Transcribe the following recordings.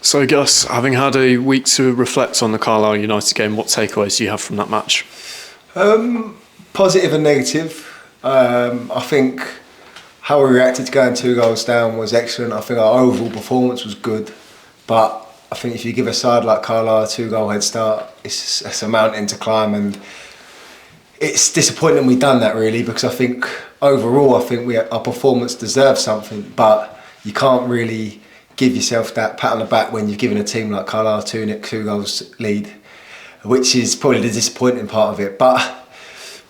So Gus, having had a week to reflect on the Carlisle United game, what takeaways do you have from that match? Positive and negative. I think how we reacted to going 2 goals down was excellent. I think our overall performance was good, but I think if you give a side like Carlisle a 2-goal head start, it's a mountain to climb, and it's disappointing we've done that really, because I think overall our performance deserves something, but you can't really give yourself that pat on the back when you've given a team like Carlisle 2 goals lead, which is probably the disappointing part of it. But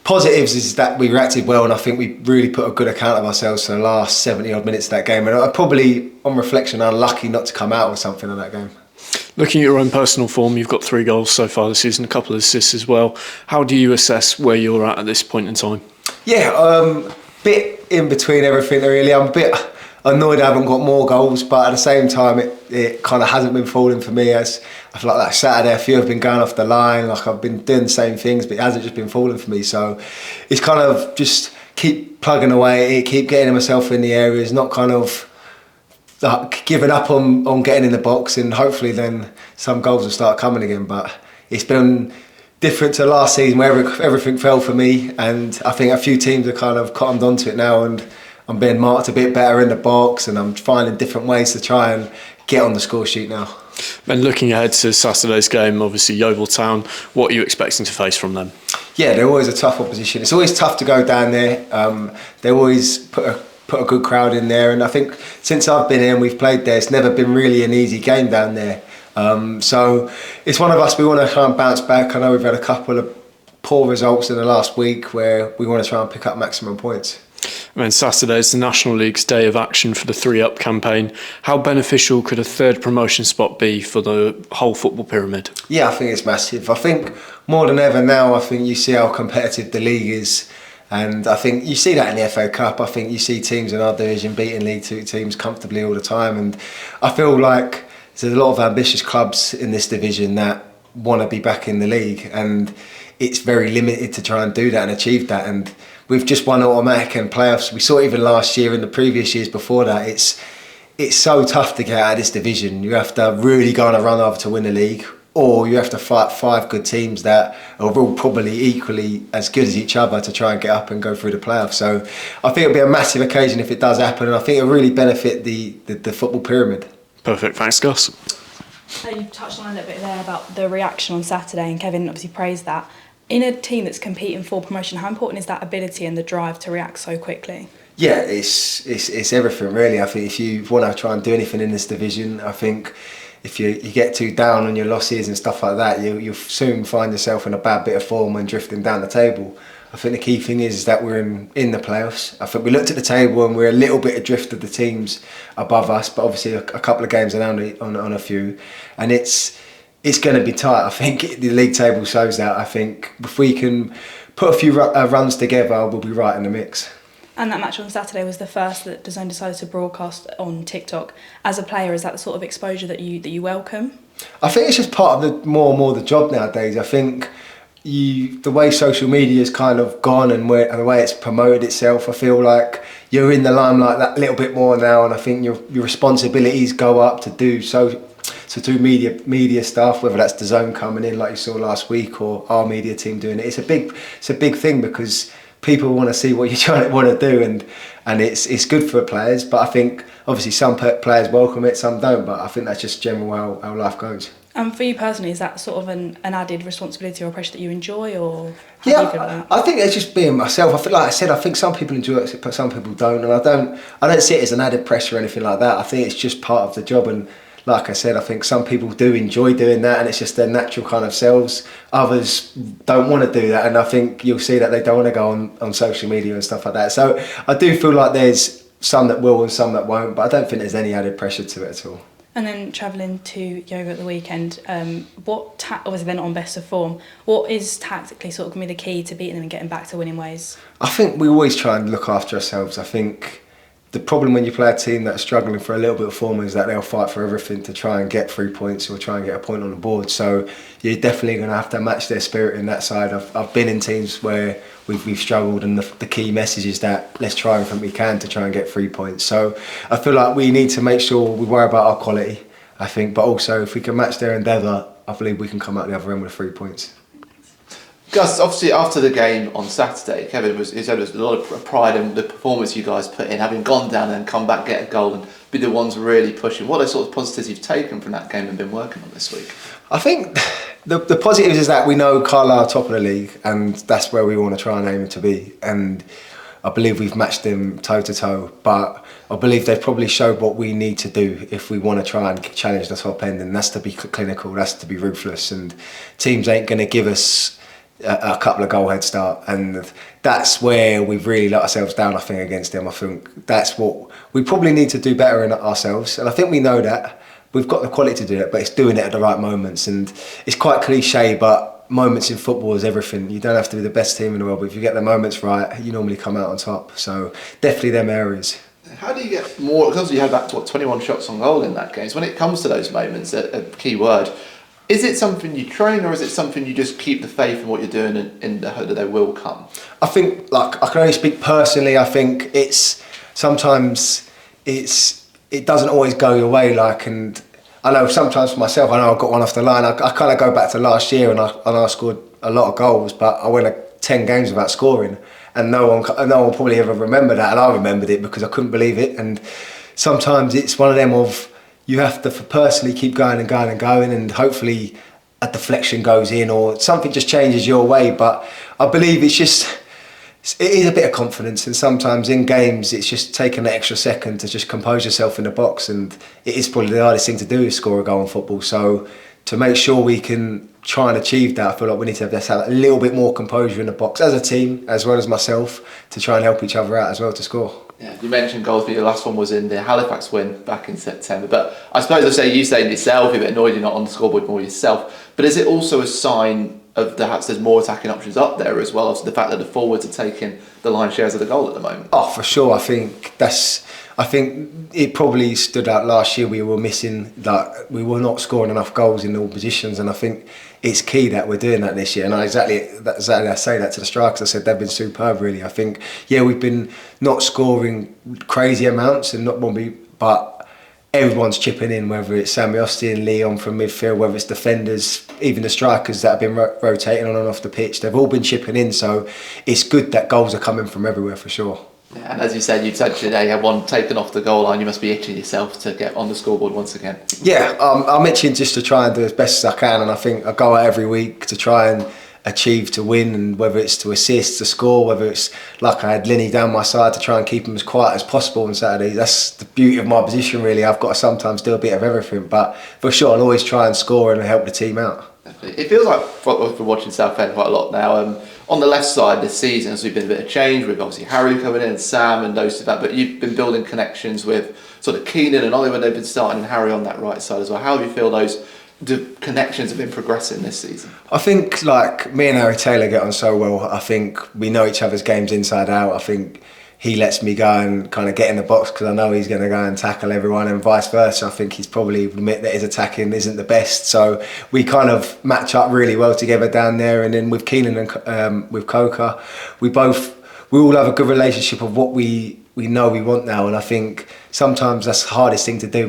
positives is that we reacted well, and I think we really put a good account of ourselves for the last 70 odd minutes of that game, and I probably, on reflection, unlucky not to come out with something in that game. Looking at your own personal form, you've got 3 goals so far this season, a couple of assists as well. How do you assess where you're at this point in time? Yeah, bit in between everything really. I'm a bit annoyed I haven't got more goals, but at the same time it kind of hasn't been falling for me. As I feel like that Saturday a few have been going off the line, like I've been doing the same things, but it hasn't just been falling for me. So it's kind of just keep plugging away at it, keep getting myself in the areas, not kind of giving up on getting in the box, and hopefully then some goals will start coming again. But it's been different to last season where everything fell for me, and I think a few teams have kind of cottoned onto it now, and I'm being marked a bit better in the box, and I'm finding different ways to try and get on the score sheet now. And looking ahead to Saturday's game, obviously Yeovil Town, what are you expecting to face from them? Yeah, they're always a tough opposition. It's always tough to go down there. They always put a good crowd in there, and I think since I've been here and we've played there, it's never been really an easy game down there. So it's one of us, we want to try and bounce back. I know we've had a couple of poor results in the last week where we want to try and pick up maximum points. And then Saturday is the National League's day of action for the 3-Up campaign. How beneficial could a 3rd promotion spot be for the whole football pyramid? Yeah, I think it's massive. I think more than ever now, I think you see how competitive the league is. And I think you see that in the FA Cup. I think you see teams in our division beating League 2 teams comfortably all the time. And I feel like there's a lot of ambitious clubs in this division that want to be back in the league. And it's very limited to try and do that and achieve that. And we've just won automatic and playoffs. We saw it even last year and the previous years before that. It's so tough to get out of this division. You have to really go on a run over to win the league, or you have to fight 5 good teams that are all probably equally as good as each other to try and get up and go through the playoffs. So I think it'll be a massive occasion if it does happen, and I think it'll really benefit the football pyramid. Perfect, thanks Gus. You touched on a little bit there about the reaction on Saturday, and Kevin obviously praised that. In a team that's competing for promotion, how important is that ability and the drive to react so quickly? Yeah, it's everything really. I think if you want to try and do anything in this division, I think if you get too down on your losses and stuff like that, you'll soon find yourself in a bad bit of form and drifting down the table. I think the key thing is that we're in the playoffs. I think we looked at the table and we're a little bit adrift of the teams above us, but obviously a couple of games down on a few, and it's going to be tight. I think the league table shows that. I think if we can put a few runs together, we'll be right in the mix. And that match on Saturday was the first that DAZN decided to broadcast on TikTok. As a player, is that the sort of exposure that you welcome? I think it's just part of more and more the job nowadays. I think the way social media has kind of gone and the way it's promoted itself, I feel like you're in the limelight that little bit more now, and I think your responsibilities go up to do media stuff, whether that's DAZN coming in like you saw last week or our media team doing it. It's a big thing because people want to see what you're want to do, and it's good for players. But I think obviously some players welcome it, some don't. But I think that's just general how life goes. And for you personally, is that sort of an added responsibility or pressure that you enjoy, or how do you feel about that? I think it's just being myself. I feel like I said, I think some people enjoy it, but some people don't, and I don't see it as an added pressure or anything like that. I think it's just part of the job, and like I said, I think some people do enjoy doing that, and it's just their natural kind of selves. Others don't want to do that, and I think you'll see that they don't want to go on social media and stuff like that. So I do feel like there's some that will and some that won't, but I don't think there's any added pressure to it at all. And then travelling to Yeovil at the weekend, obviously they're not on best of form, what is tactically sort of going to be the key to beating them and getting back to winning ways? I think we always try and look after ourselves. I think the problem when you play a team that's struggling for a little bit of form is that they'll fight for everything to try and get 3 points or try and get a point on the board. So you're definitely going to have to match their spirit in that side. I've been in teams where we've struggled, and the key message is that let's try everything we can to try and get 3 points. So I feel like we need to make sure we worry about our quality. I think. But also, if we can match their endeavour, I believe we can come out the other end with 3 points. Gus, obviously after the game on Saturday, Kevin said there was a lot of pride in the performance you guys put in, having gone down and come back, get a goal and be the ones really pushing. What are the sort of positives you've taken from that game and been working on this week? I think the positives is that we know Carlisle are top of the league, and that's where we want to try and aim to be. And I believe we've matched them toe to toe, but I believe they've probably showed what we need to do if we want to try and challenge the top end, and that's to be clinical, that's to be ruthless, and teams ain't going to give us a couple of goal head start, and that's where we've really let ourselves down, I think, against them. I think that's what we probably need to do better in ourselves, and I think we know that. We've got the quality to do it, but it's doing it at the right moments, and it's quite cliche, but moments in football is everything. You don't have to be the best team in the world, but if you get the moments right, you normally come out on top. So definitely them areas. How do you get more, because you had that 21 shots on goal in that game, so when it comes to those moments, a key word, is it something you train, or is it something you just keep the faith in what you're doing in the hope that they will come? I think, like, I can only speak personally. I think it doesn't always go your way, like, and I know sometimes for myself, I know I got one off the line. I kind of go back to last year, and I scored a lot of goals, but I went 10 games without scoring, and no one probably ever remembered that, and I remembered it because I couldn't believe it. And sometimes it's one of them of, you have to personally keep going and going and going, and hopefully a deflection goes in or something just changes your way. But I believe it is a bit of confidence, and sometimes in games it's just taking an extra second to just compose yourself in the box, and it is probably the hardest thing to do is score a goal in football. So to make sure we can try and achieve that, I feel like we need to have a little bit more composure in the box as a team, as well as myself, to try and help each other out as well to score. Yeah, you mentioned goals, but your last one was in the Halifax win back in September. But I suppose you saying yourself, you're a bit annoyed you're not on the scoreboard more yourself. But is it also a sign of perhaps there's more attacking options up there as well, as the fact that the forwards are taking the lion's shares of the goal at the moment? Oh, for sure. I think it probably stood out last year. We were missing, like, we were not scoring enough goals in all positions, and I think it's key that we're doing that this year. And I say that to the strikers. I said they've been superb, really. I think, yeah, we've been not scoring crazy amounts, and but everyone's chipping in, whether it's Sammy Austin, Leon from midfield, whether it's defenders, even the strikers that have been rotating on and off the pitch. They've all been chipping in, so it's good that goals are coming from everywhere for sure. Yeah, and as you said, you said today you had one taken off the goal line. You must be itching yourself to get on the scoreboard once again. Yeah, I'm itching just to try and do as best as I can, and I think I go out every week to try and achieve to win, and whether it's to assist, to score, whether it's like I had Linny down my side to try and keep him as quiet as possible on Saturday. That's the beauty of my position, really. I've got to sometimes do a bit of everything, but for sure I'll always try and score and help the team out. Definitely. It feels like, for watching Southend quite a lot now, on the left side this season there's been a bit of change with obviously Harry coming in and Sam and those of that, but you've been building connections with sort of Keenan and Ollie when they've been starting, and Harry on that right side as well. How do you feel those connections have been progressing this season? I think, like, me and Harry Taylor get on so well. I think we know each other's games inside out. I think he lets me go and kind of get in the box because I know he's going to go and tackle everyone, and vice versa. I think he's probably admit that his attacking isn't the best, so we kind of match up really well together down there. And then with Keenan and with Coca, we all have a good relationship of what we know we want now, and I think sometimes that's the hardest thing to do.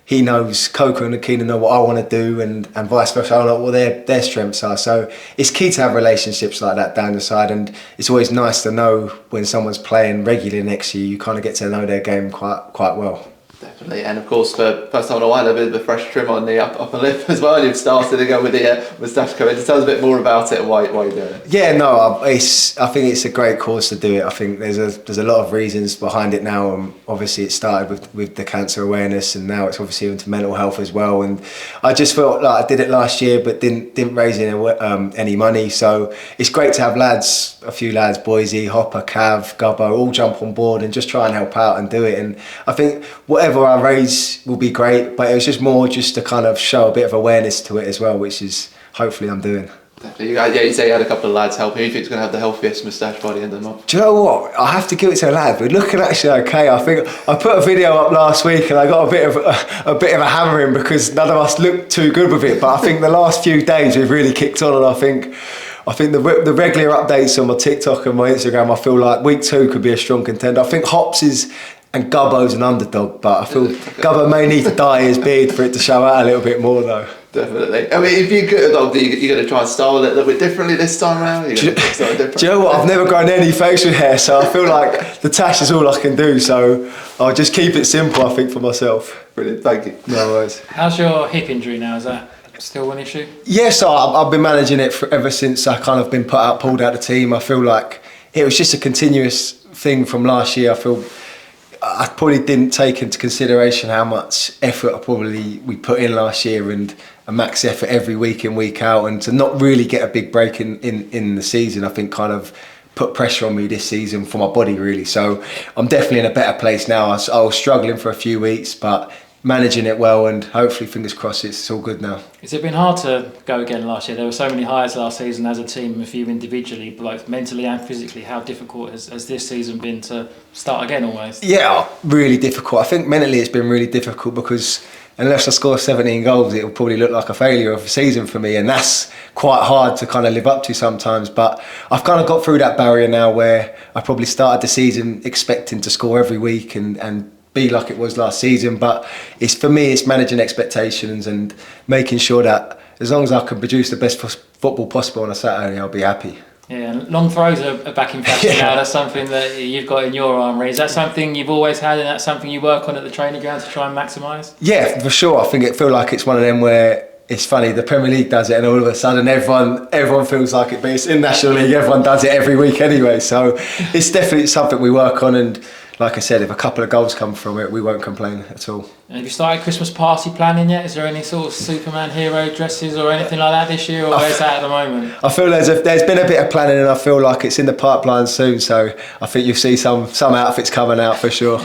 He knows, Coca and Keenan know what I want to do, and vice versa. I know what their strengths are. So it's key to have relationships like that down the side, and it's always nice to know when someone's playing regularly next to you. You kind of get to know their game quite well. Definitely, and of course, for first time in a while, a bit of a fresh trim on the upper lip as well. You've started again with the moustache coming. Just tell us a bit more about it and why you're doing it. Yeah, no, I think it's a great cause to do it. I think there's a lot of reasons behind it now. Obviously, it started with the cancer awareness, and now it's obviously into mental health as well. And I just felt like I did it last year, but didn't raise any money. So it's great to have a few lads, Boise, Hopper, Cav, Gubbo, all jump on board and just try and help out and do it. And I think whatever I raise will be great, but it was just more just to kind of show a bit of awareness to it as well, which is hopefully I'm doing. Definitely. You say you had a couple of lads helping. Who do you think's going to have the healthiest moustache by the end of the month? Do you know what? I have to give it to a lad. We're looking actually okay. I think I put a video up last week and I got a bit of a hammering because none of us looked too good with it. But I think the last few days we've really kicked on, and I think the regular updates on my TikTok and my Instagram, I feel like week 2 could be a strong contender. I think Hops is And Gubbo's an underdog, but I feel Gubbo may need to dye his beard for it to show out a little bit more though. Definitely. I mean, if you get a dog, you're going to try and style it a little bit differently this time around? Do you know what? I've never grown any facial hair, so I feel like the tash is all I can do, so I'll just keep it simple, I think, for myself. Brilliant, thank you. No worries. How's your hip injury now? Is that still an issue? Yes, I've been managing it ever since I kind of been pulled out of the team. I feel like it was just a continuous thing from last year. I feel I probably didn't take into consideration how much effort we put in last year, and a max effort every week in, week out, and to not really get a big break in the season, I think kind of put pressure on me this season for my body really. So I'm definitely in a better place now. I was struggling for a few weeks, but managing it well, and hopefully, fingers crossed, it's all good now. Has it been hard to go again last year? There were so many highs last season as a team, a few individually, both mentally and physically. How difficult has this season been to start again almost? Yeah, really difficult. I think mentally it's been really difficult because unless I score 17 goals, it'll probably look like a failure of a season for me, and that's quite hard to kind of live up to sometimes. But I've kind of got through that barrier now where I probably started the season expecting to score every week and be like it was last season, but for me it's managing expectations and making sure that as long as I can produce the best football possible on a Saturday, I'll be happy. Yeah, and long throws are back in fashion now. That's something that you've got in your armoury. Is that something you've always had, and that's something you work on at the training ground to try and maximise? Yeah, for sure. I think it feel like it's one of them where it's funny, the Premier League does it and all of a sudden everyone feels like it, but it's in National League, everyone does it every week anyway, so it's definitely something we work on, and like I said, if a couple of goals come from it, we won't complain at all. And have you started Christmas party planning yet? Is there any sort of Superman hero dresses or anything like that this year, or where's that at the moment? I feel there's been a bit of planning, and I feel like it's in the pipeline soon, so I think you'll see some outfits coming out for sure.